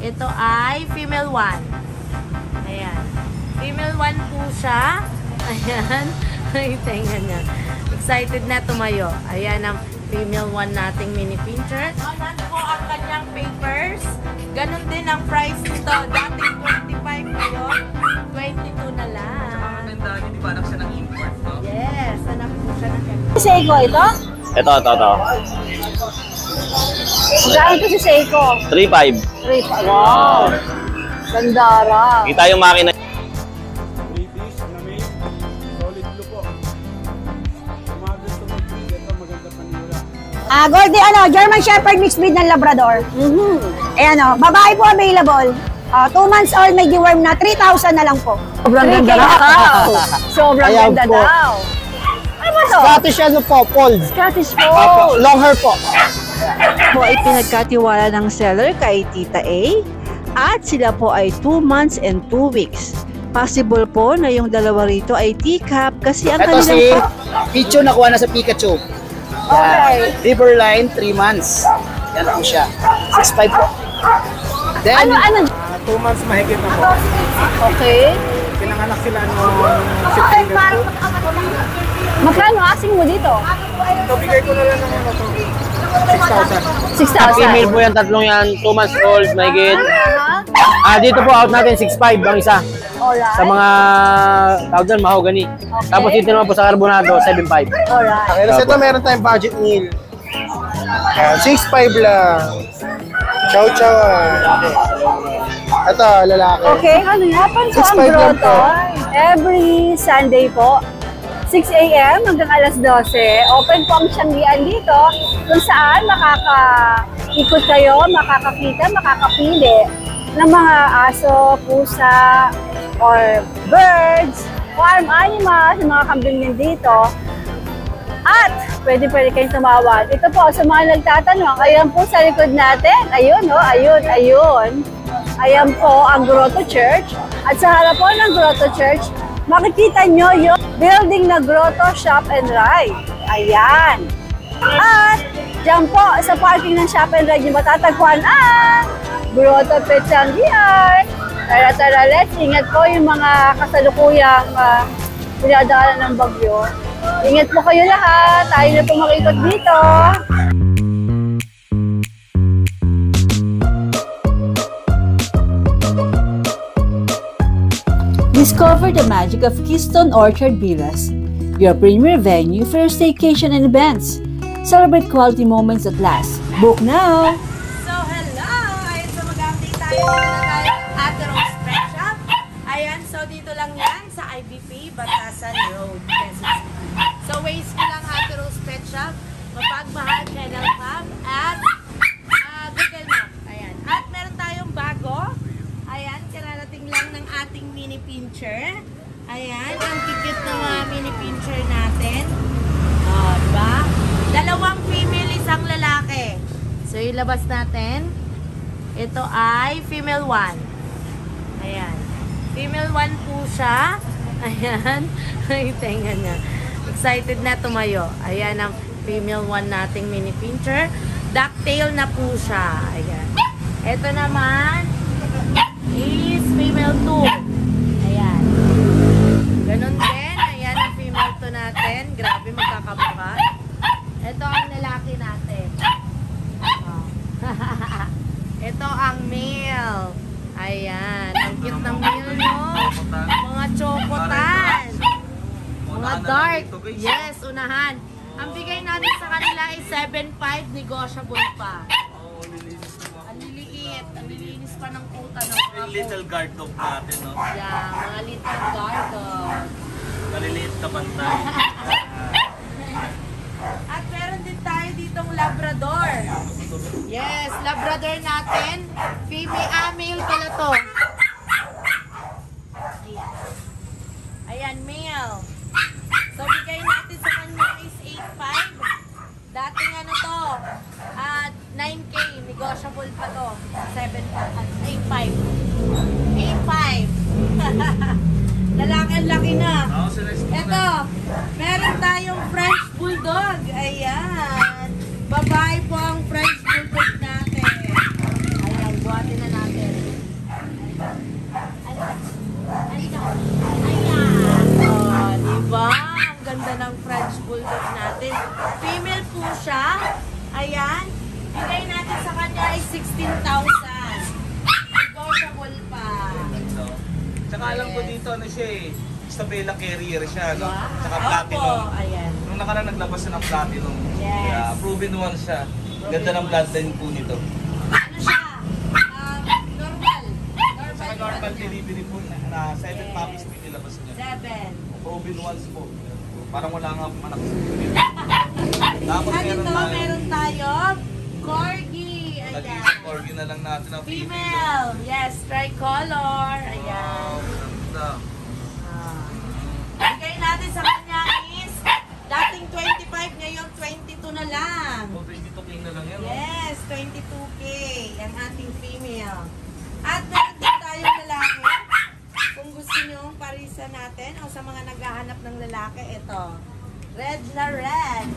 Ito ay female 1. Ayan. Female 1 po siya. Ayan. Ay, tenga niya. Excited na tumayo. Ayan ang female 1 nating mini pincher. Ayan po ang kanyang papers. Ganon din ang price nito. Dating 25 ngayon. 22 na lang. Saka maganda niya, di ba anak siya ng import, no? Yes, anak po siya ng import. Seiko ito? Ito. Saan ito si Seiko? 3.5. Wow! Gandara. Kita yung makina. British na may solid blue po. Umagas ito maganda panira. Goldie, German Shepherd mixed breed ng Labrador. Ayan babae po available. 2 months old, may deworm na, 3,000 na lang po. Sobrang ganda daw. Sobrang ganda daw. Ano ba to? Scottish po, Fold. Scottish Fold. Long hair po. Po ay pinagkatiwala ng seller kay Tita A at sila po ay 2 months and 2 weeks. Possible po na yung dalawa rito ay teacup kasi ang Ito kanilang si Pichu, nakuha na sa Pikachu. Okay. Riverline, 3 months. Yan po siya. 6'5 po. Then, Ano? 2 months mahigit na po. Okay. Pinanganak sila noong September 2. Magkano asking mo dito? So, bigay ko na lang ng 6,000. 6,000. Female po yan, tatlong yan. 2 months old, mahigit. Dito po out natin 6.5 ang isa. Alright. Sa mga tawag doon, mahogany. Tapos dito naman po sa carbonado, 7.5. Alright. okay, so ito meron tayong budget meal. 6'5 lang. Chow chow. Ito, lalaki. Okay, ano nga? Paano po ang 6'5 lang grotto? po. Every Sunday po, 6 a.m. hanggang alas 12. Open po ang Tianggian dito kung saan makaka-ikot kayo, makakakita, makakapili ng mga aso, pusa, or birds, farm animals, mga kambing din dito. At pwede kayong tumawag. Ito po, sa mga nagtatanong, ayan po sa likod natin. Ayun, ayun. Ayan po ang Grotto Church. At sa harap po ng Grotto Church, makikita nyo yung building na Grotto Shop and Ride. Ayan. At dyan po, sa parking ng Shop and Ride, yung matatagpuan ang Grotto Tianggian. Tara, let's ingat po yung mga kasalukuyang pinadaanan ng bagyo. Ingat po kayo lahat. Tayo na po makikot dito. Discover the magic of Keystone Orchard Villas, your premier venue for your staycation and events. Celebrate quality moments at last. Book now! So, hello! Ayan, so mag-update tayo na Ate Rose Pet Shop. Ayan, so dito lang yan sa IBP, Batasan Road, Quezon City. So, ways ko lang Ate Rose Pet Shop, Mapagmahal, Canal Map, at Google Map. Ayan. At meron tayong bago. Ayan, kararating lang ng ating mini pincher. Ayan, ang kikit ng mga mini pincher natin. O, diba? 2 female, 1 lalaki. So, ilabas natin. Ito ay female 1. Ayan. Female 1 po siya. Ayan. Ay, tenga niya. Excited na tumayo. Ayan ang female 1 nating mini pincher. Ducktail na po siya. Ayan. Ito naman is female 2. Ayan. Ganon din. Ayan ang female 2 natin. Grabe, magkakabuka. Ito ang lalaki natin. Oh. Ito ang male. Ayan. Ang cute ng male, no? Mga chokotan. Mga dark. Yes, unahan. Ang bigay natin sa kanila ay 7.5, negotiable pa. Ang liliit. Ang lilinis pa ng puta ng mga Little guard dog natin, no? Yeah, mga little guard dog. Maliliit ka bantay. At meron din tayo ditong Labrador. Yes, Labrador natin. Male pala to. Ayan. Ayan, male. So, bigay natin sa kanya is 8.5. Dating ano to, 9K. Negotiable pa to. 8.5. 8.5. Lalaki ang laki na. Ito, meron tayong French Bulldog. Ayan. Babae po ang French Bulldog natin. Ayan, buhatin na natin. Negotiable pa. Ito. Tsaka alam ko dito, ano siya eh, Isabela carrier siya, no? Tsaka Opo, platinum. ayan. Nung nakaraan naglabas siya ng platinum. Yes. Kaya proven one siya. Ganda ng bloodline po nito. Ano siya? Normal. Saka normal delivery po na 7 puppies po nilabas niya. 7. Proven ones po. Parang wala nga anak sa dito. Tapos At meron ito, tayo. meron tayo Corgi. Ayan. Nag-isip organ na lang natin ang Female. Yes, tricolor. Ayan. Wow, ganda. Bigay natin sa kanya is dating 25, ngayon 22 na lang. Oh, 22K na lang yan. oh. Yes, 22K ang ating female. At meron din tayong lalaki. Kung gusto nyo parisa natin o sa mga naghahanap ng lalaki, ito. Red na red.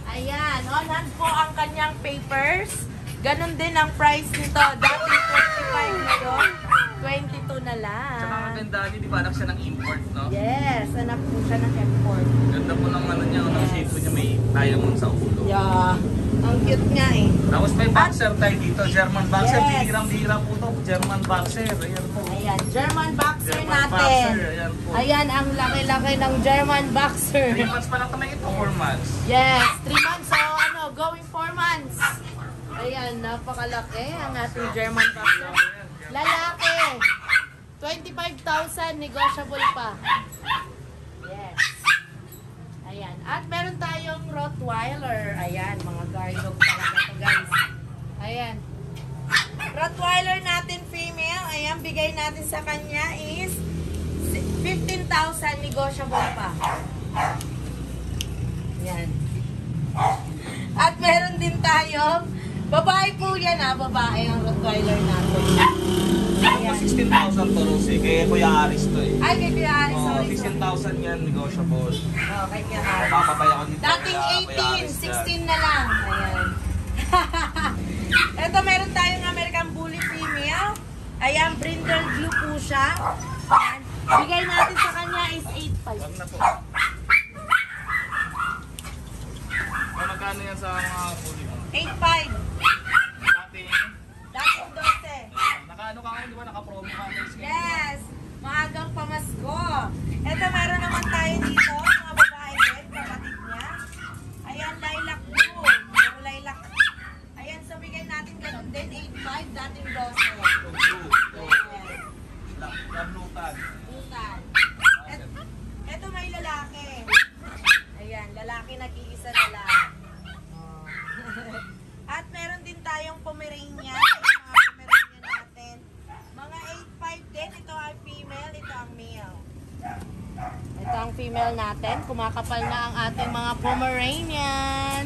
Ayan, on hand po ang kanyang papers. Ganon din ang price nito. Dating 25 ngayon, 22 na lang. Tsaka maganda niya, di ba anak siya ng import, no? Yes, anak po siya ng import. Ganda po ng ano niya, ng shape po niya, may diamond sa ulo. Yeah, ang cute nga eh. Tapos may boxer tayo dito, German boxer. Yes. Bihirang-bihira po to, German boxer. Ayan po. Ayan, German boxer German natin. boxer, ayan po. Ayan, ang laki-laki ng German boxer. 3 months pa lang kami ito, 4 months. Yes, 3 months. So, going 4 months. Ayan, napakalaki ang ating German boxer. Lalaki, 25,000, negotiable pa. Yes. Ayan. At meron tayong Rottweiler. Ayan, mga guard dog talaga ito, guys. Ayan. Rottweiler natin female. Ayan, bigay natin sa kanya is 15,000, negotiable pa. Ayan. At meron din tayong babae po yan babae ang Rottweiler natin. Ako 16,000 to, Rosie. Kaya Kuya Aris to eh. Ay, kay Kuya Aris, Oh, sorry. 15,000 yan, negotiable. Okay, Kuya Aris. Papapay ako dito. Dating Kuya 18, Aris yan. 16 na lang. Ayan. Ito, meron tayong American Bully female. Ayan, brindle blue po siya. Ayan. Bigay natin sa kanya is 8.5. Wag na po. Magkano yan sa mga puli mo? 8.5. Dating, Dating 12. naka-ano ka ngayon, di ba? Naka-promo ka ngayon. Yes! Maagang pamasko. Ito, meron naman tayo dito, mga babae din, kapatid niya. Ayan, lilac blue. Puro lilac. Ayan, so bigay natin ganun din, 8.5, dating 12. Yes. Lablutan. Butan. Ito may lalaki. Ayan, lalaki nag-iisa na lang. Oh. At meron din tayong Pomeranian. Ayan, mga Pomeranian natin. Mga 8.5 din. Ito ang female, ito ang male. Ito ang female natin. Kumakapal na ang ating mga Pomeranian.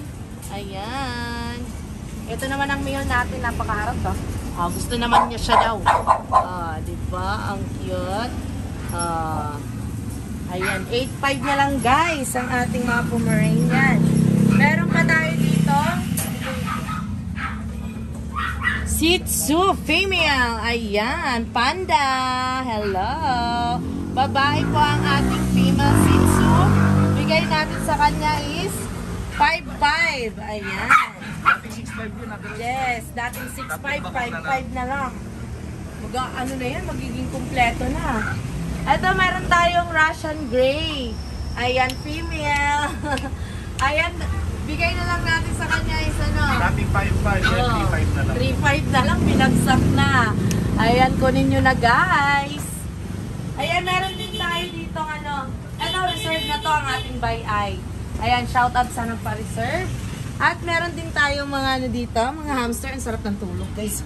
Ayan. Ito naman ang male natin. Napakaharap to. Gusto naman niya siya daw. Diba? Ang cute. Ayan. 8.5 na lang guys ang ating mga Pomeranian. Meron pa tayo dito. Shih Tzu female. Ayan. Panda. Hello. Babae po ang ating female Shih Tzu. Bigay natin sa kanya is 5.5. Ayan. Dating 6.5 yun. Yes. Dating 6.5. 5.5 na lang. Ano na yan? Magiging kumpleto na. Ito, meron tayong Russian Grey. Ayan, female. Ayan, bigay na lang natin sa kanya is ano. Dating 5.5 yan, 3.5 na lang. 3.5 na lang, binagsak na. Ayan, kunin nyo na guys. Ayan, meron din tayo dito ano. Ano, reserve na to ang ating by eye. Ayan, shout out sa nagpa-reserve. At meron din tayong mga ano dito, mga hamster. Ang sarap ng tulog guys.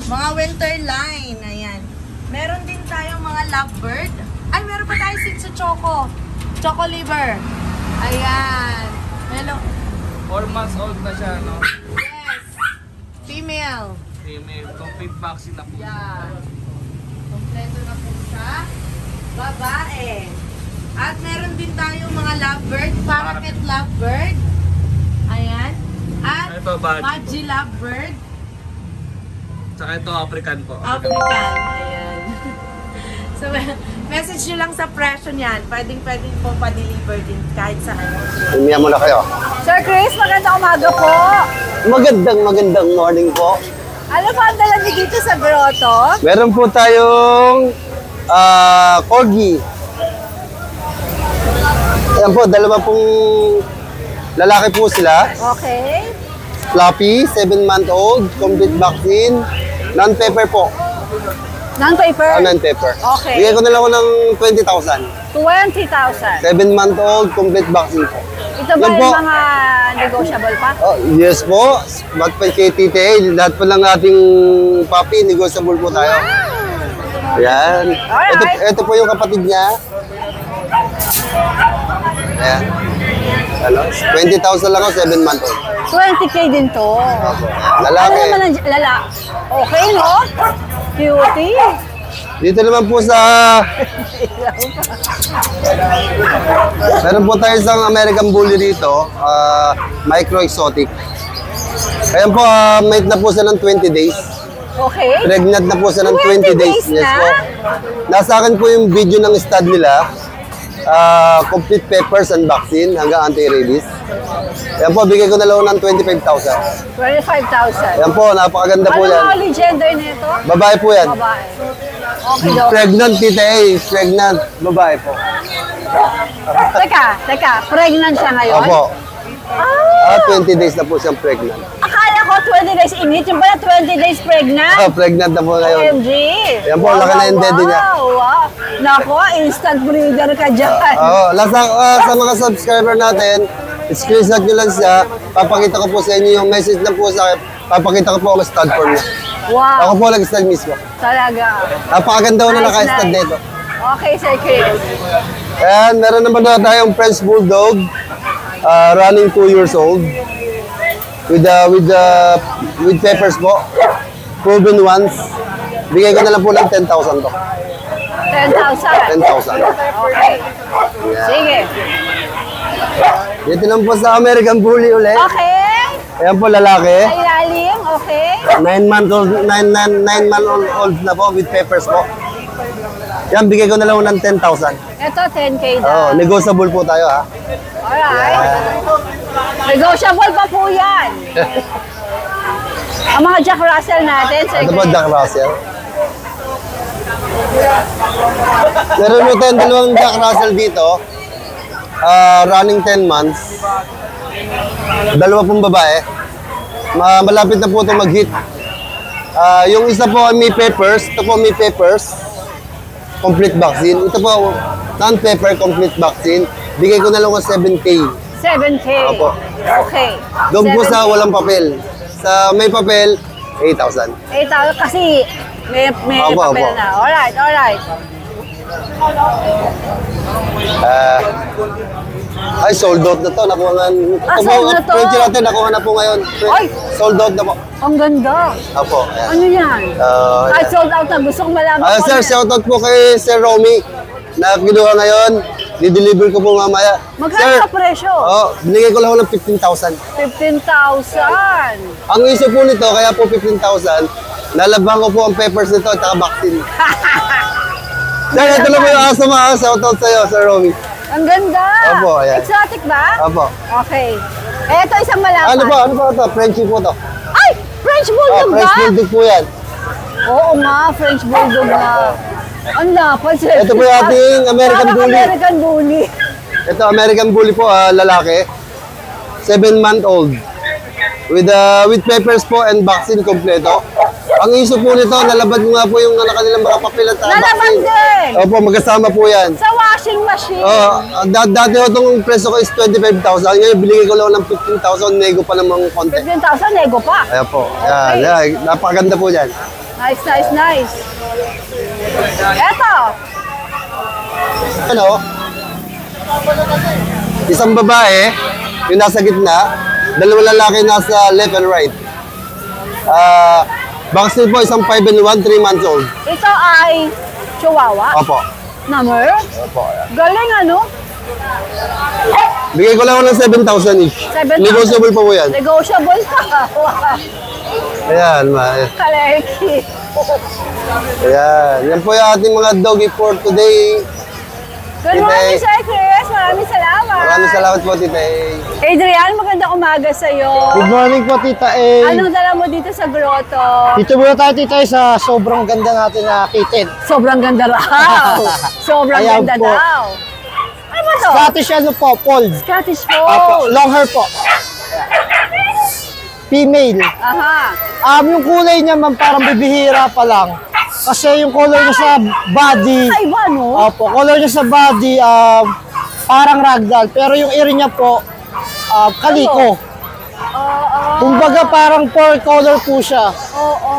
Mga winter line. Ayan. Meron din tayong mga lovebird. Ay, meron pa tayo Shih Tzu Choco. Choco liver. Ayan. Hello. 4 months old na siya, no? Yes. Female. Female, complete vaccine na po. Yan. Kompleto na po siya. Babae. At meron din tayong mga lovebird. Parakeet lovebird. Ayan. At Ito, Baji. Baji lovebird. Saka ito, African po. African. Ayan. So, message nyo lang sa presyo niyan. Pwedeng po pa-deliver din kahit saan. Umiyan mo na kayo. Sir Chris, magandang umaga po. Magandang morning po. Ano pa ang dala niyo dito sa grotto? Meron po tayong corgi. Ayan po, dalawa pong lalaki po sila. Okay. Fluffy, 7-month-old, complete vaccine, non-pepper po. Non-paper? Non-pepper. Okay. Bigay ko na lang ako ng 20,000. 20,000. 7-month-old, complete vaccine po. Ito ba Yan po. yung mga negotiable pa? Oh, yes po. Ba't pa kay TTA, lahat po lang ating puppy, negotiable po tayo. Ayan. Alright. Ito po yung kapatid niya. Ayan. Ano? 20,000 lang ako, 7-month-old. 20K din to. Lalaki. Ano naman ang okay, no? Cutie. Dito naman po sa... Meron po tayo isang American Bully dito. Micro exotic. Ayan po, mate na po siya ng 20 days. Okay. Pregnant na po siya ng 20 days. na? Yes po. Nasa akin po yung video ng stud nila. Complete papers and vaccine hanggang anti-rabies. Yan po, bigay ko na lang ng 25,000. 25,000. Yan po, napakaganda po Ano yan. ang early gender nito? Babae po yan. Babae. Okay, daw. Pregnant, tita A. Pregnant. Babae po. Teka. Pregnant siya ngayon? Opo. Ah, 20 days na po siyang pregnant. akala ko 20 days init. Yung pala 20 days pregnant? Pregnant na po ngayon. OMG. Yan po, laki na yung daddy niya. Wow. Nako, instant breeder ka dyan. Sa mga subscriber natin, screenshot nyo lang siya. Papakita ko po sa inyo yung message lang po sa akin. Papakita ko po ang stud form niya. Wow. Ako po nag-stud mismo. Talaga. Napakaganda ko na Nice, naka-stud nice. dito. Okay, Sir Chris. And meron naman na tayong French Bulldog, running 2 years old. With peppers po. Proven ones. Bigay ko na lang po ng 10,000 to. 10,000. 10,000. Okay. Sige. Dito lang po sa American Bully ulit. Okay. Ayan po lalaki. Sa ilalim, okay. 9-month-old na po with peppers po. Yan, bigay ko na lang ng 10,000. Ito, 10K Oh, daw. negotiable po tayo ha. Alright. Negotiable pa po yan. Ang mga Jack Russell natin, Sir Ito po, Chris. Jack Russell. Meron mo tayong dalawang Jack Russell dito. Running 10 months. Dalawa pong babae. Malapit na po ito mag-hit. Yung isa po ay may peppers. Ito po may peppers. Complete vaccine. Ito po, non-pepper complete vaccine. Bigay ko na lang ko 7K. 7K. Opo. Okay. Doon po 7K. sa walang papel. Sa may papel, 8,000. 8,000 kasi may Opo, papel opo. na. Alright. Ay, sold out na to. Nakuha nga. Ito po, sold na to? French natin, nakuha na po ngayon. Ay! Sold out na po. Ang ganda. Opo. Ayan. Ano yan? Kahit sold out na. Gusto kong malaman Sir, shoutout po kay Sir Romy na kinuha ngayon. Di-deliver ko po mamaya. Magkano sa presyo? Binigay ko lang ako ng 15,000. 15,000. Ang issue po nito, kaya po 15,000, lalabang ko po ang peppers nito at saka vaccine. Sir, ito lang po yung aso mga shoutout sa'yo, Sir Romy. Ang ganda. Opo, ayan. Exotic ba? Opo. Okay. Ito isang malaman. Ano po ito? Frenchie po ito. Ay! French Bulldog French ba? Bulldog po yan. Oo nga, French Bulldog na. Ang lapad, sir. Ito po yung ating American Parang Bully. American Bully. Ito, American Bully po, lalaki. 7-month-old. With peppers po and vaccine kompleto. Ang issue po nito, nalabad ko nga po yung kanilang mga papel at Nalaman din. Opo, magkasama po yan. Sa washing machine. Dati ko itong presyo ko is 25,000. Ngayon, binigay ko lang ng 15,000. Nego pa namang konti. 15,000, nego pa. Ayan po. Yan. Napakaganda po yan. Nice. Eto. Ano? Isang babae, yung nasa gitna. Dalawa lalaki nasa left and right. Vaccine po, isang 5 and 1, 3 months old. Ito ay Chihuahua. Opo. Number? Opo. Galing ano? Bigay ko lang ako ng 7,000 each. 7,000. Negotiable pa po yan. Negotiable pa. Ayan, Kaleki. Ayan. Yan po yung ating mga doggy for today. Good morning, Okay. Sir Chris. maraming salamat. Maraming salamat po, Tita A. Adrian, magandang umaga sa'yo. Good morning po, Tita A. Anong dala mo dito sa grotto? Dito muna tayo, Tita A, sa sobrang ganda natin na kitten. Sobrang ganda raw. Sobrang Ayan ganda po. daw. Ano ba to? Scottish ano po, fold. Scottish Apo, Fold. long hair po. Female. Aha. Yung kulay niya, ma'am, parang bibihira pa lang. Kasi yung color niya sa body, Ay, ba, no? opo, color niya sa body, parang ragdoll. Pero yung ear niya po, kaliko. Oo. Kumbaga parang four color po siya. Oo.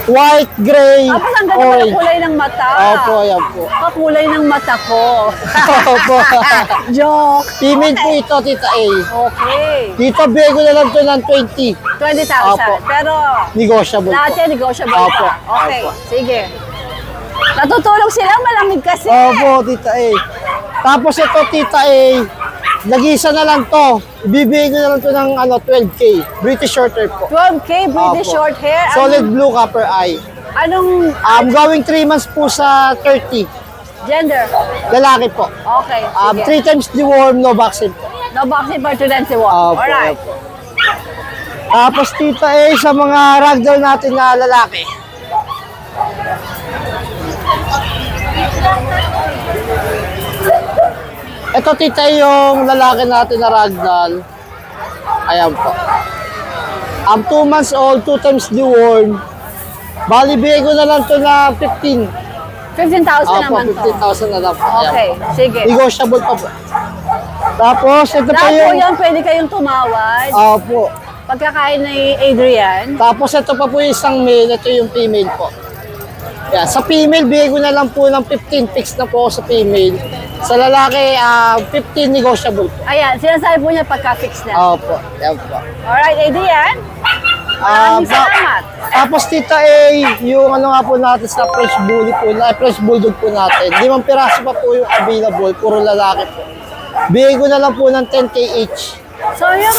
White, gray, Tapos ang ganda pala orange. kulay ng mata. Opo, ayan po. Kakulay ng mata ko. Opo. Joke. Female po ito, Tita A. Okay. Dito, bego na lang ito ng 20. 20,000. Opo. Pero Negotiable lahat po. yan negotiable Opo. pa. Okay, sige. Natutulog sila, malamig kasi. Opo, Tita A. Tapos ito, Tita A, nag-isa na lang to. Ibibigay ko na lang to ng 12K. British short hair po. 12K British Opo. short hair. Solid blue copper eye. Anong Going 3 months po sa 30. gender? Lalaki po. Okay, sige. 3 times deworm, no vaccine po. No boxing for students you Opo, Alright. opo. Tapos Tita A, sa mga ragdoll natin na lalaki. Ito Tita A, yung lalaki natin na ragdoll. Ayan po. 2 months old, 2 times deworm. Bali, bigay ko na lang to na 15. 15,000 naman to. 15,000 na lang po. Ayan Okay, po. sige. Negotiable pa po. Tapos, ito pa Lahat po yung... yan, pwede kayong tumawad. Opo. Pagkakain ni Adrian. Tapos ito pa po yung isang male, ito yung female po. Yan. Sa female, bigay ko na lang po ng 15. Fix na po ako sa female. Sa lalaki, 15 negotiable po. Ayan, sinasabi po niya pagka-fix na. Opo. Yan po. Alright, Adrian. Maraming salamat. Tapos Tita A, yung ano nga po natin sa French Bully po, French Bulldog po natin. 5 piraso pa po yung available, puro lalaki po. Bigay ko na lang po ng 10K each. Sayang,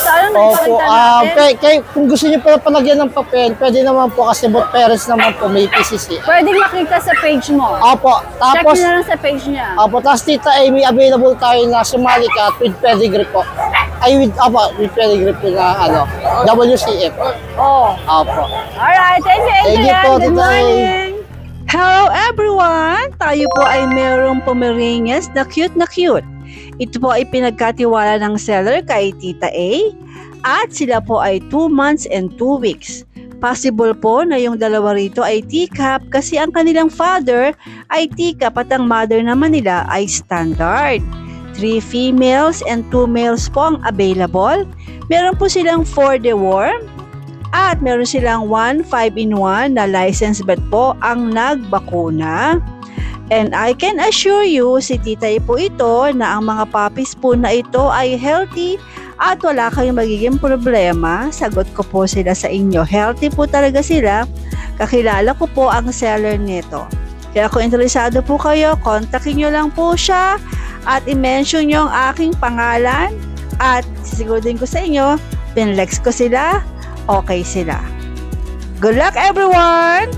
sayang Opo, nagpakita natin. kung gusto niyo pa palagyan ng papel, pwede naman po kasi both parents naman po may PCC. Pwedeng makita sa page mo. Opo, Check tapos nyo na lang sa page niya. Opo, tapos Tita A, may available tayo na Somali cat with pedigree po. Ay, with pedigree po na WCF. Oh. Opo. Alright, thank you, Thank you Adrian. po, Good Tita A. morning. Hello everyone! Tayo po ay mayroong Pomeranians na cute. Ito po ay pinagkatiwala ng seller kay Tita A at sila po ay 2 months and 2 weeks. Possible po na yung dalawa rito ay teacup kasi ang kanilang father ay teacup at ang mother naman nila ay standard. 3 females and 2 males po ang available. Meron po silang 4 deworm at meron silang 1 5-in-1 na licensed vet po ang nagbakuna. And I can assure you, si Tita po ito na ang mga puppies po na ito ay healthy at wala kayong magiging problema. Sagot ko po sila sa inyo. Healthy po talaga sila. Kakilala ko po ang seller nito. Kaya kung interesado po kayo, kontakin nyo lang po siya at i-mention nyo ang aking pangalan at sisigurin ko sa inyo, pinlex ko sila, okay sila. Good luck everyone!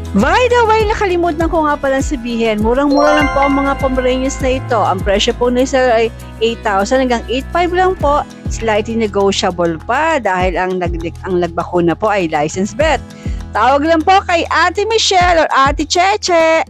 By the way, nakalimutan ko nga palang sabihin, murang-mura lang po ang mga Pomeranians na ito. Ang presyo po na isa ay 8,000 hanggang 8,500 lang po. Slightly negotiable pa dahil ang nagbakuna po ay licensed vet. Tawag lang po kay Ate Michelle or Ate Cheche.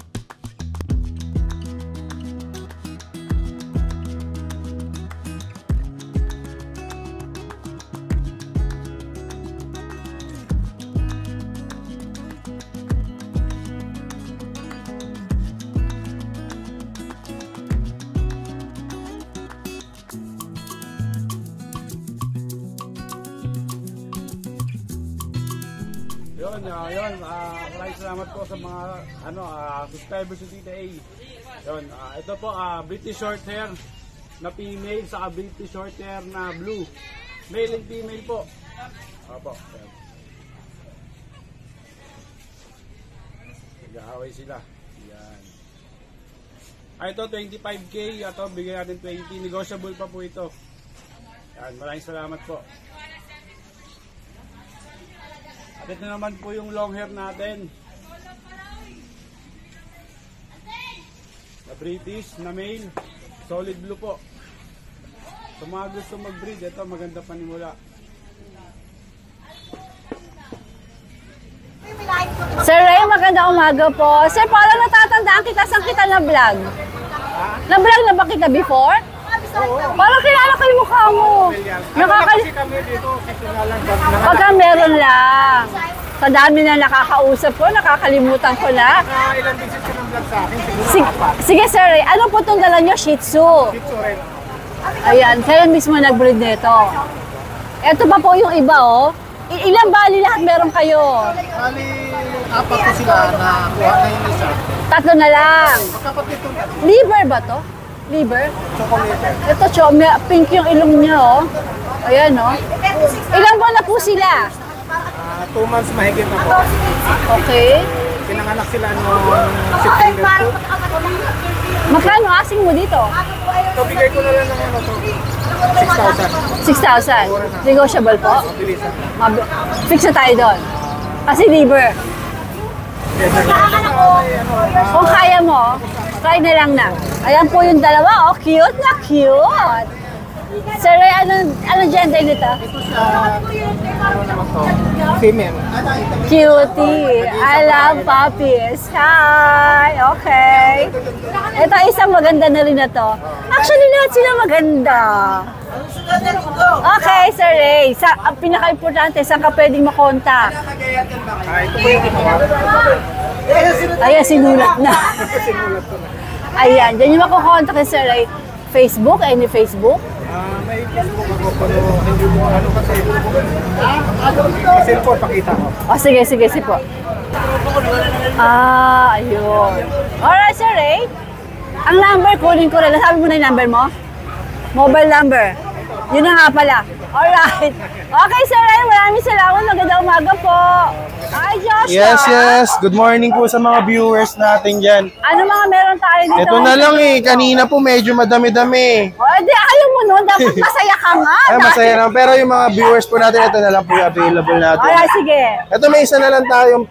Maraming salamat po sa mga subscribers ng Tita A. Yun, ito po British short hair na female sa British short hair na blue. Male and female po. Opo. Nag-aaway sila. Yan. Ito 25K, ito bigyan natin 20, negotiable pa po ito. Yan, maraming salamat po. Ito naman po yung long hair natin. Na British, na male. solid blue po. Sa mga gusto mag-breed, ito maganda panimula. Sir Ray, magandang umaga po. Sir, parang natatandaan kita, saan kita na-vlog? Na-vlog na ba kita before? Parang kilala ko yung mukha mo. Kasi kami dito, lang. Pagka meron lang. Sa dami na nakakausap ko, nakakalimutan ko na. Ilang visit ka ng vlog sa akin? Siguro Sige, sige Sir Ray, ano po itong dala nyo? Shih Tzu. Dito rin. Ayan, kaya mismo nag-breed nito. Ito pa po yung iba, oh. Ilang bali lahat meron kayo? Bali, apat ko sila na kuha na yung isa. Tatlo na lang. Magkapatid itong tatlo. Liver ba to? Liver? Chocolate. Ito, pink yung ilong niya, oh. Ayan, oh. Ilang buwan na po sila? 2 months mahigit na po. Okay. Pinanganak sila noong September 2. Magkano asing mo dito? So, bigay ko na lang ng ano to. 6,000. 6,000. Negotiable po? Fix na tayo doon. Kasi liver. Kung kaya mo, try na lang na. Ayan po yung dalawa, oh. Cute na cute. Sir Ray, ano gender nito? Female. Cutie. I love puppies. Hi. Okay. Ito isang maganda na rin na to. Actually, lahat sila maganda. Okay, Sir Ray. Ang pinaka-importante, saan ka pwedeng makontak? Ayan, sinulat na. Ayan, dyan yung makukontak ni Sir Ray. Facebook? Any Facebook? May Facebook ako pero hindi mo ano kasi. Cellphone pakita ko. O, sige po. Ayun. Alright, Sir Ray. Ang number, kunin ko rin. Nasabi mo na yung number mo? Mobile number. Yun na nga pala. Alright. Okay, Sir Ray. Maraming salamat. Magandang umaga po. Hi, Joshua. Yes. Good morning po sa mga viewers natin dyan. Ano mga meron tayo dito? Ito na lang kanina po medyo madami-dami. O, di ayaw mo nun. Dapat masaya ka nga. Ay, masaya lang. Pero yung mga viewers po natin, ito na lang po yung available natin. Alright, sige. Ito may isa na lang tayong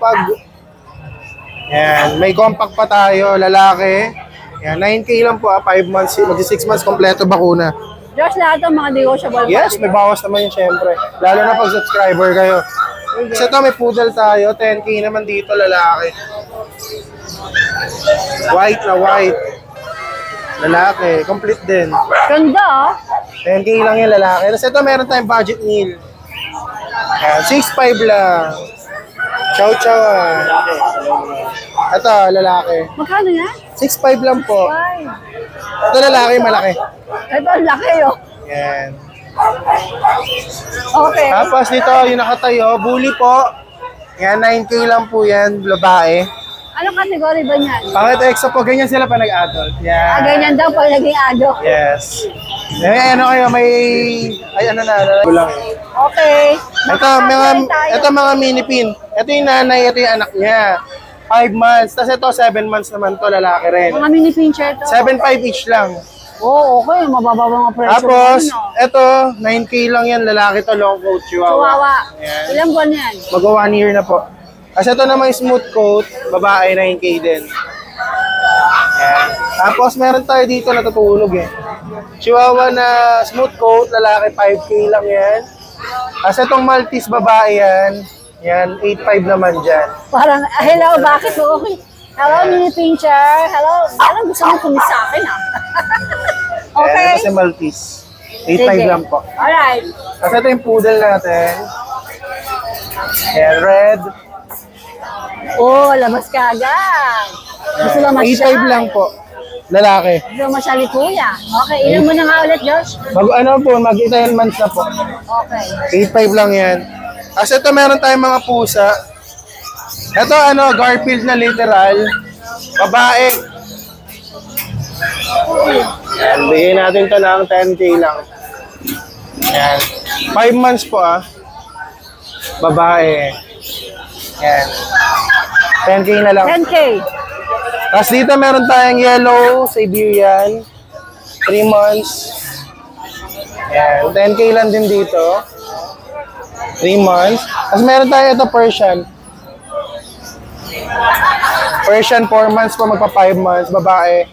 Yan, may compact pa tayo, lalaki. Yan, 9K lang po 5 months, magsi 6 months kompleto bakuna. Josh, lahat ng mga negotiable. Yes, may bawas naman yun syempre. Lalo na pag subscriber kayo. Kasi ito may poodle tayo, 10K naman dito lalaki. White na white. Lalaki, complete din. Ganda. 10K lang yung lalaki. Tapos ito meron tayong budget meal. 6'5 lang. Chow chow. Ito, lalaki. Magkano yan? 6'5 lang po. Ay. Ito lalaki, malaki. Ito, ang laki, oh. Yan. Okay. Tapos dito, yung nakatayo, bully po. Yan, 9K lang po yan, babae. Anong kategory ba niyan? Bakit exo po, ganyan sila pa nag-adult. Yan. Ganyan daw pag naging ado. Yes. Ano kayo, may... Ay, ano na, lang. Okay. Ito mga mini pin. Ito yung nanay, ito yung anak niya. 5 months. Tapos ito, 7 months naman to, lalaki rin. Mga mini pincher to. 7.5 each lang. Oo, okay. Mababa mga presyo. Tapos, mo, no? ito, 9K lang yan, lalaki to, long coat, chihuahua. Chihuahua. Yan. Ilang buwan yan? Mag 1 year na po. Kasi ito naman smooth coat, babae 9K din. Yan. Tapos meron tayo dito natutulog Chihuahua na smooth coat, lalaki 5K lang yan. Kasi itong Maltese babae yan. Yan, 8.5 naman dyan. Parang, hello, bakit mo? Okay. Hello, mini pincher. Hello. Parang gusto mo kumis sa akin, Okay. Yan, kasi Maltese. 8.5 lang po. Alright. Kasi ito yung poodle natin. Yan, red. Oh, labas ka agad. Gusto mo 8.5 lang po. Lalaki. Gusto mo siya ni Kuya. Okay, ilan mo na nga ulit, Josh? Mag 10 months na po. Okay. 8.5 lang yan. Kasi ito meron tayong mga pusa. Ito Garfield na literal. Babae. Yan, bigyan natin ito ng 10K lang. Yan. 5 months po Babae. Yan. 10K na lang. 10K. Tapos dito meron tayong yellow Siberian. 3 months. Yan. 10K lang din dito. 3 months. Tapos meron tayo ito Persian. Persian 4 months po magpa 5 months. Babae.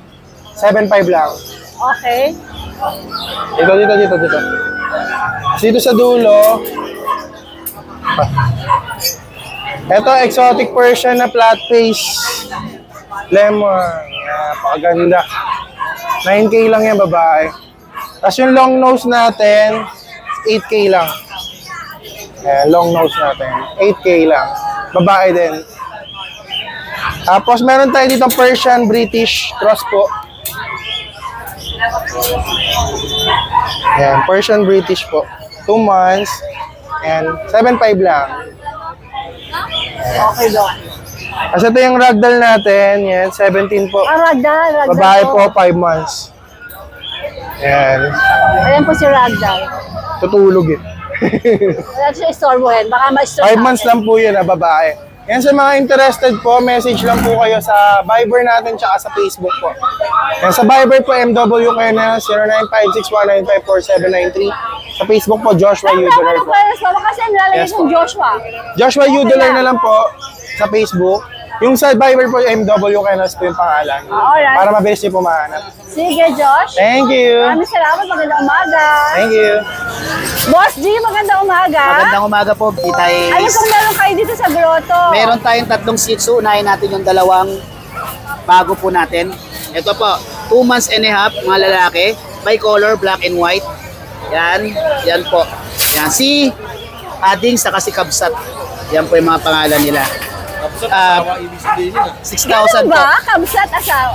7.5 lang. Okay. Dito. Dito sa dulo. Ito, exotic Persian na flat face. Lemon. Napakaganda. 9K lang yan, babae. Tapos yung long nose natin, 8K lang. Ayan, long nose natin. 8K lang. Babae din. Tapos meron tayo dito Persian British cross po. Ayan, Persian British po. 2 months. And 7.5 lang. Okay doon. Kasi ito yung ragdoll natin. Yan, 17 po. Ragdoll. Babae po, 5 months. Ayan. Ayan po si Ragdoll. Tutulog eh. Wala siya istorbohin. Baka ma-stress 5 months lang po yun, babae. Yan, sa mga interested po, message lang po kayo sa Viber natin tsaka sa Facebook po. Yan, sa Viber po, MW kayo na 0956-195-4793. Sa Facebook po, Joshua Udeler po. Kasi nilalagay Yes, kong po. Joshua. Joshua Udeler na lang po sa Facebook. Yung sa Viber po, MW Kenas po yung pangalan. Alright. Para mabilis niyo po mahanap. Sige, Josh. Thank you. Maraming salamat. Magandang umaga. Thank you. Boss G, magandang umaga. Magandang umaga po, Tita Ano Ace. pong meron kayo dito sa grotto? Meron tayong 3 Shih Tzu. Unahin natin yung 2 bago po natin. Ito po, 2 months and a half, mga lalaki. Bicolor, black and white. Yan, yan po. Yan, si Ading saka si Kabsat. Yan po yung mga pangalan nila. 6,000 Ganun po. ba? Kabsat asawa.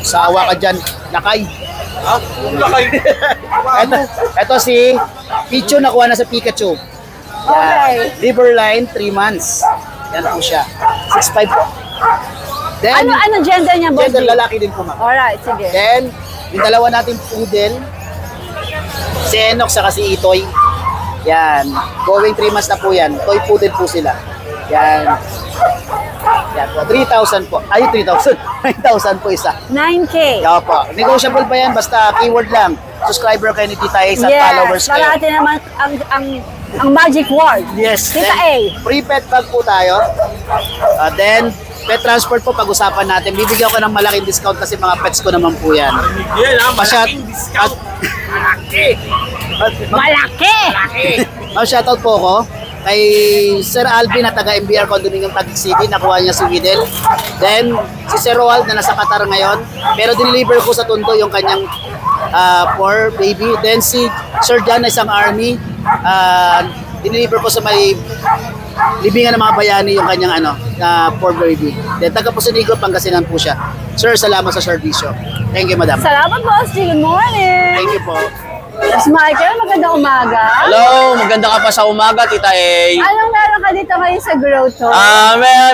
Sawa ka dyan, lakay. Ha? Lakay. Ito si Pichu, nakuha na sa Pikachu. Okay. Liverline, 3 months. Yan po siya. 6'5 po. Then, Ano gender niya, Boss G? gender lalaki din po, ma'am. Alright, sige. Then, yung dalawa natin poodle, si Enoch saka si Itoy. Yan. Going 3 months na po yan. Toy poodle po sila. Yan. Yan po. 3,000 po. Ay, 3,000. 9,000 po isa. 9K. Yan po. Negotiable pa yan. Basta keyword lang. Subscriber kayo ni Tita Ace at followers kayo. Parati naman ang magic word. Yes. Tita Then, A. Free pet bag po tayo. Then, pet transport po pag-usapan natin. Bibigyan ko ng malaking discount kasi mga pets ko naman po yan. Yan ha, Masyat. malaking discount. Malaki. Malaki! Shoutout po ako kay Sir Alvin na taga MBR Condominium Taguig City, nakuha niya si Widel. Then, si Sir Roald na nasa Qatar ngayon, pero dineliver ko sa Tondo yung kanyang poor baby. Then, si Sir John na isang army, dineliver ko sa may libingan ng mga bayani yung kanyang poor baby. Then, taga Pusinigo, Pangasinan po siya. Sir, salamat sa servisyo. Thank you, madam. Salamat, Boss G. Good morning. Thank you po. Boss Michael, magandang umaga. Hello, maganda ka pa sa umaga, Tita A. Anong meron ka dito ngayon sa grotto?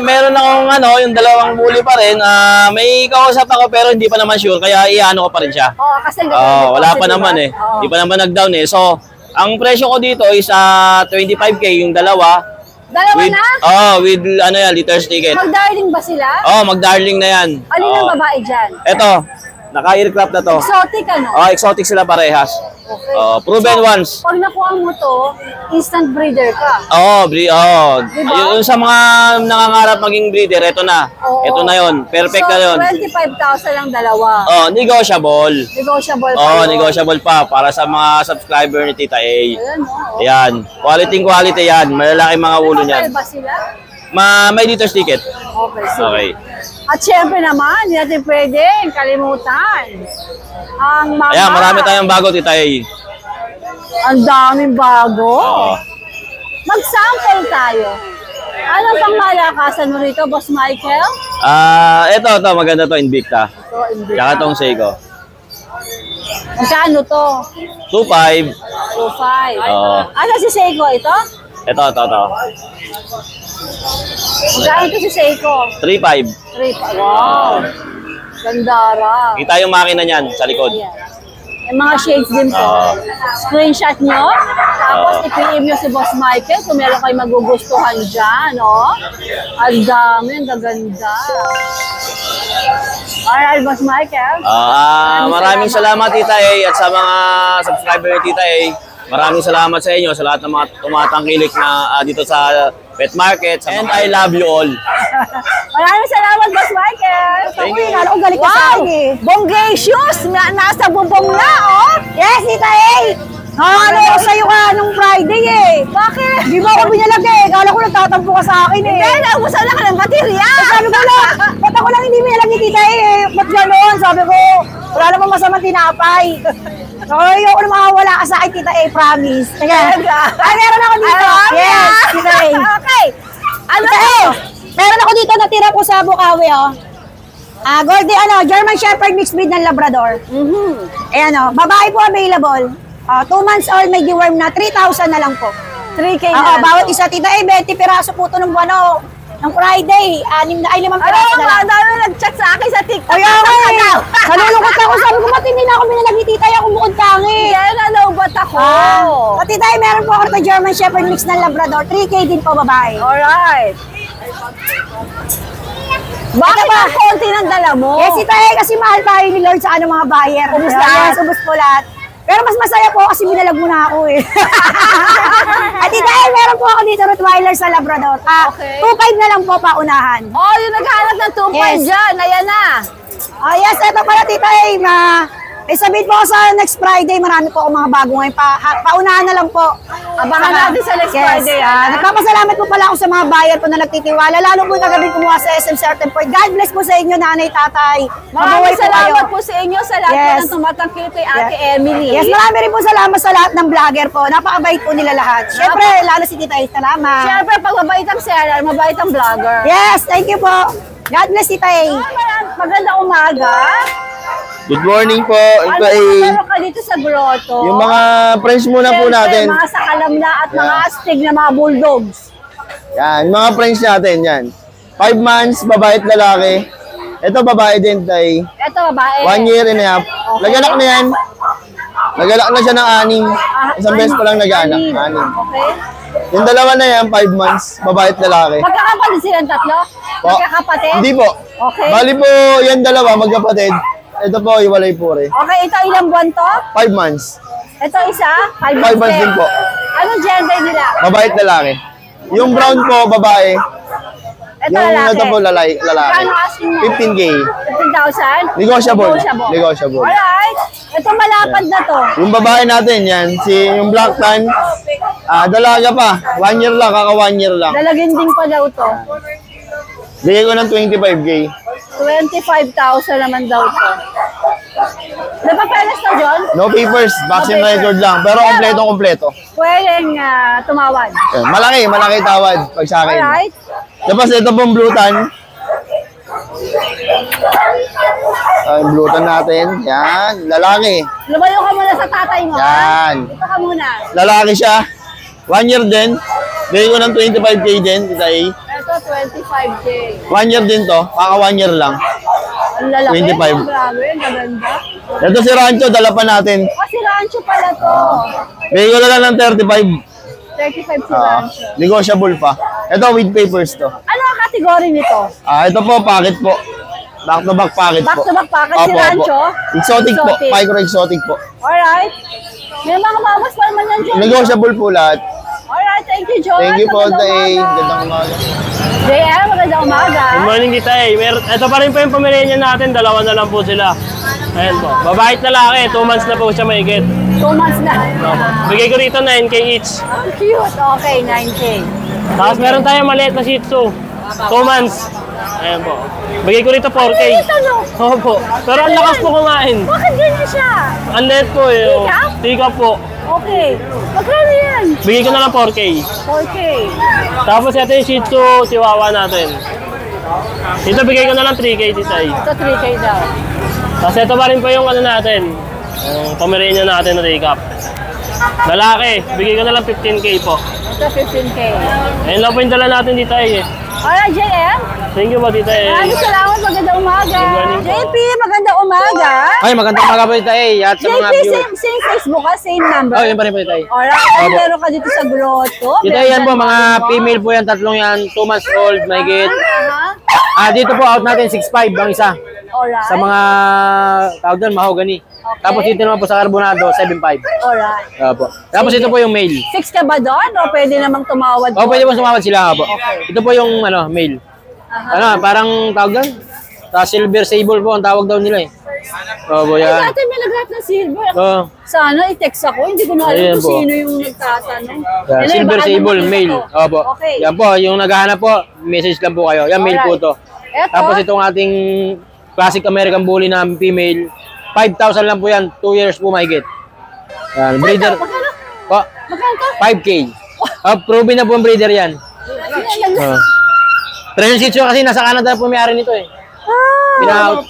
Meron akong yung 2 bully pa rin. May kausap ako pero hindi pa naman sure kaya iano ko pa rin siya. Oo, kasi Wala pa naman eh. Hindi pa naman nag-down eh. So, ang presyo ko dito is 25K yung dalawa. Dalawa With, na? with liters ticket. Mag-darling ba sila? Mag-darling na yan. Alin ang babae dyan? Eto, naka-aircraft na to. Exotic ano? Exotic sila parehas. Okay. Proven So, ones. Pag nakuha mo to, instant breeder ka. Diba? Diba? Yung sa mga nangangarap maging breeder, eto na. Oo. Ito na yon. Perfect So, na yon. 25,000 lang dalawa. Negotiable. Negotiable pa yun. Negotiable pa para sa mga subscriber ni Tita A. Ayan, no? Ayan. Quality yan. Malalaki mga ulo niyan. Ano ba sila? May liters ticket. Okay, sige. Okay. At syempre naman, hindi natin pwedeng kalimutan. Ang mga... Ayan, marami tayong bago, Tita A. Ang daming bago. Oo. Mag-sample tayo. Anong pangmalakasan mo rito, Boss Michael? Ito, maganda to, Invicta. Ito, hindi. Tsaka tong Seiko. Magkano to? 2.5. 2.5. Oo. Ano si Seiko ito? Ito. Magkano to si Seiko? 3.5. 3.5. Wow. Gandara. Kita yung makina niyan sa likod. Ayan. Yung mga shades din po. Screenshot nyo. Tapos i-PM nyo si Boss Michael kung meron kayo magugustuhan dyan. Oh. Ang dami. Ang gaganda. Alright, Boss Michael. Maraming salamat, Tita A, at sa mga subscriber ni Tita A. Maraming salamat sa inyo, sa lahat ng mga tumatangkilik na dito sa pet market. And I love you all. Maraming salamat, Boss Michael. ko eh. Kala ko galit ka sa akin eh. Bongacious! Nasa bubong na, oh! Yes, Tita A! Ano ako sa'yo ka nung Friday eh. Bakit? Di ba ako binalag eh. Kala ko nagtatampo ka sa akin eh. Hindi, naubusan na ka ng baterya! Sabi ko lang, ba't ako lang hindi binalag ni Tita A eh. Ba't gano'n? Sabi ko, wala namang masamang tinapay. Ayoko na makawala ka sa akin, Tita A, promise. Ay, meron ako dito. Yes, Tita A. Okay. Ano Tita to? A, meron ako dito natira ko sa Bukawi, oh. German Shepherd mixed breed ng Labrador. Ayan, oh. Babae po available. 2 months old, may deworm na. 3,000 na lang po. 3K na Oo, lang bawat to. isa. Tita A, 20 piraso po ito ng buwan, oh. Ng Friday, 5 piraso na lang. Dami nag-chat sa akin sa TikTok. Kaya ako eh. Nalulungkot ako. Sabi ko, ba't hindi na ako binalag ni Tita A? Ako bukod tangi. Kaya nalobot ako. Sa Tita A, meron po ako na German Shepherd mix ng Labrador. 3K din po, babae. Alright. Bakit ba? ang konti ng dala mo? Yes, Tita A, kasi mahal tayo ni Lord sa mga buyer. Ubus Yes, lahat? ubus po lahat. Pero mas masaya po kasi binalag mo na ako eh. At Tita A, meron po ako dito Rottweiler sa Labrador. Okay. 2.5 na lang po paunahan. Oh, yung naghahanap ng 2.5 Yes. dyan. Ayan na. Yes, ito pala Tita A. May sabihin po ako sa next Friday, marami po akong mga bago ngayon. Paunahan na lang po. Abangan natin sa next Friday, Nagpapasalamat po pala ako sa mga buyer po na nagtitiwala. Lalo po kagabi kumuha sa SM Certain Point. God bless po sa inyo, nanay, tatay. Maraming po salamat kayo. po sa inyo sa lahat Yes. ng tumatangkil kay Ate Emily. Yes, marami rin po salamat sa lahat ng vlogger po. Napakabait po nila lahat. Siyempre, lalo si Tita A, salamat. Siyempre, pag mabait ang seller, mabait ang vlogger. Yes, thank you po. God bless Tita A. Magandang umaga. Good morning po. Ano Ito ay meron ka dito sa grotto? yung mga friends muna po Siyempre, natin. mga sakalamla at mga astig na mga bulldogs. Yan, mga friends natin yan. 5 months, babae at lalaki. Ito babae din tay. Ito, babae. 1 year and a half. Naganak na yan. Naganak na siya ng 6. Isang beses pa lang nag-anak. 6. Okay. Yung dalawa na yan, 5 months, babae at lalaki. Magkakapatid silang tatlo? Po. Magkakapatid? Hindi po. Okay. Bali po, yan dalawa, magkapatid. Ito po, iwalay po rin. Okay, ito ilang buwan to? 5 months. Ito isa? 5 5 months din po. Anong gender nila? Babae at lalaki. Yung brown po, babae. Ito Yung lalaki. ito po, lalaki. Kano asking mo? 15K. 15,000? Negotiable. Negotiable. Alright. Ito malapad na to. Yung babae natin, yan. Yung black tan, dalaga pa. 1 year lang, kaka 1 year lang. Dalaginding pa daw to. Bigay ko ng 25K. 25,000 naman daw to. Napapelas na, John? No papers, vaccine record lang. Pero kompleto. Pwedeng tumawad. Yan. Malaki tawad pag sa akin. Alright. Tapos ito pong blue tan. Yung blue tan natin. Yan, lalaki. Lumayo ka muna sa tatay mo. Yan. Ito ka muna. Lalaki siya. 1 year din. Bigay ko ng 25K din, Tita A. Ito, 25K. 1 year din to. Kaka 1 year lang. Ang lalaki. 25. Grabe, ang gaganda. Ito si Rancho, dala pa natin. Kasi rancho pala to. Bigay ko na lang ng 35. 35 si rancho. Negotiable pa. Ito with papers to. Ano ang kategory nito? Ito po, packet po. Back to back packet Back po. to back packet si Opo, opo. Rancho? Exotic po. Exotic. Micro exotic po. Alright. May mga mamas pa naman yan, John. Negotiable po lahat. Alright, thank you, John. Thank you po, Magandang Tay. umaga. Gandang umaga. JM, magandang umaga. Good morning kita eh. Ito pa rin po yung Pomeranian natin. Dalawa na lang po sila. Ayan po. Babae at lalaki. 2 months na po siya maigit. 2 months na. Bigay ko rito 9K each. Ang cute. Okay, 9K. Tapos meron tayong maliit na Shih Tzu. 2 months. Ayan po. Bigay ko rito 4K. Opo. Pero ang lakas po kumain. Bakit ganyan siya? Ang liit po eh. Tika? Tika po. Okay. Magkano yan? Bigay ko na lang 4K. 4K. Tapos ito yung Shih Tzu Chihuahua natin. Ito bigay ko na lang 3K titay. Ito 3K daw. Tapos ito pa rin po yung ano natin. Yung Pomeranian natin na recap. Lalaki, bigay ko na lang 15K po. Ito 15K. Ayun lang po yung dala natin dito eh. Alright, JM. Thank you po dito eh. Maraming salamat. Magandang umaga. Good morning po. JP, magandang umaga. Ay, magandang umaga po ito eh. At sa mga JP, viewers. same Facebook ka, same number. Oh, yun pa rin po ito eh. Alright, meron ka dito sa grotto. Ito yan po, mga female po yan, tatlong yan, 2 months old, mahigit. Dito po out natin 6'5 ang isa. Alright. Sa mga tawag doon, mahogany. Tapos dito naman po sa carbonado, 7'5. Alright. Opo. Tapos ito po yung male. 6 ka ba doon? O pwede namang tumawad? Oh, pwede po sumawad sila po. Ito po yung ano, male. Ano, parang tawag doon? Tapos silver sable po, ang tawag daw nila eh. Opo, Ay, yan. dati may naglahat ng silver. Oo. Sana i-text ako, hindi ko na alam Ayan kung po. sino yung nagtatanong. Yan, Yan, silver baka sable, naman male. ito. Opo. Okay. Yan po, yung naghahanap po, message lang po kayo. Yan, male po Alright. to. Eto, Tapos itong ating classic American Bully na female, 5,000 lang po yan, 2 years po mahigit. Yan, breeder. magkano? Po, Magkano to? 5K. Proven na po ang breeder yan. Oh. Training Shih Tzu kasi nasa Canada po may-ari nito eh. Pina-out.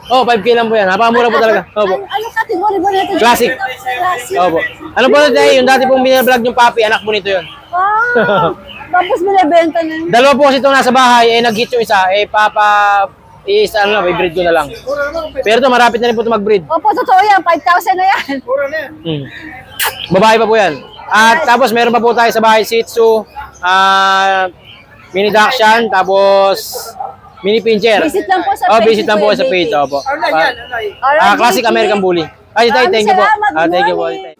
Oh, 5K lang po yan. Napakamura po talaga. Opo. Ano category ba natin? Classic. Classic. Opo. Ano po natin yung dati pong binablog yung papi, anak po nito yun. Wow. Tapos binibenta na yun. Dalawa po kasi itong nasa bahay, nag-hit yung isa, ano na, i-breed ko na lang. Pero ito, marapit na rin po ito mag-breed. Opo, totoo yan. 5,000 na yan. Babae pa po yan. At tapos meron pa po tayo sa bahay, Shih Tzu, mini Dachshund, tapos mini Pinscher. Visit lang po sa Oh, page visit lang po sa page. Opo. Alright, Classic JP. American Bully. Ay, thank you po. Salamat, Thank you po. morning.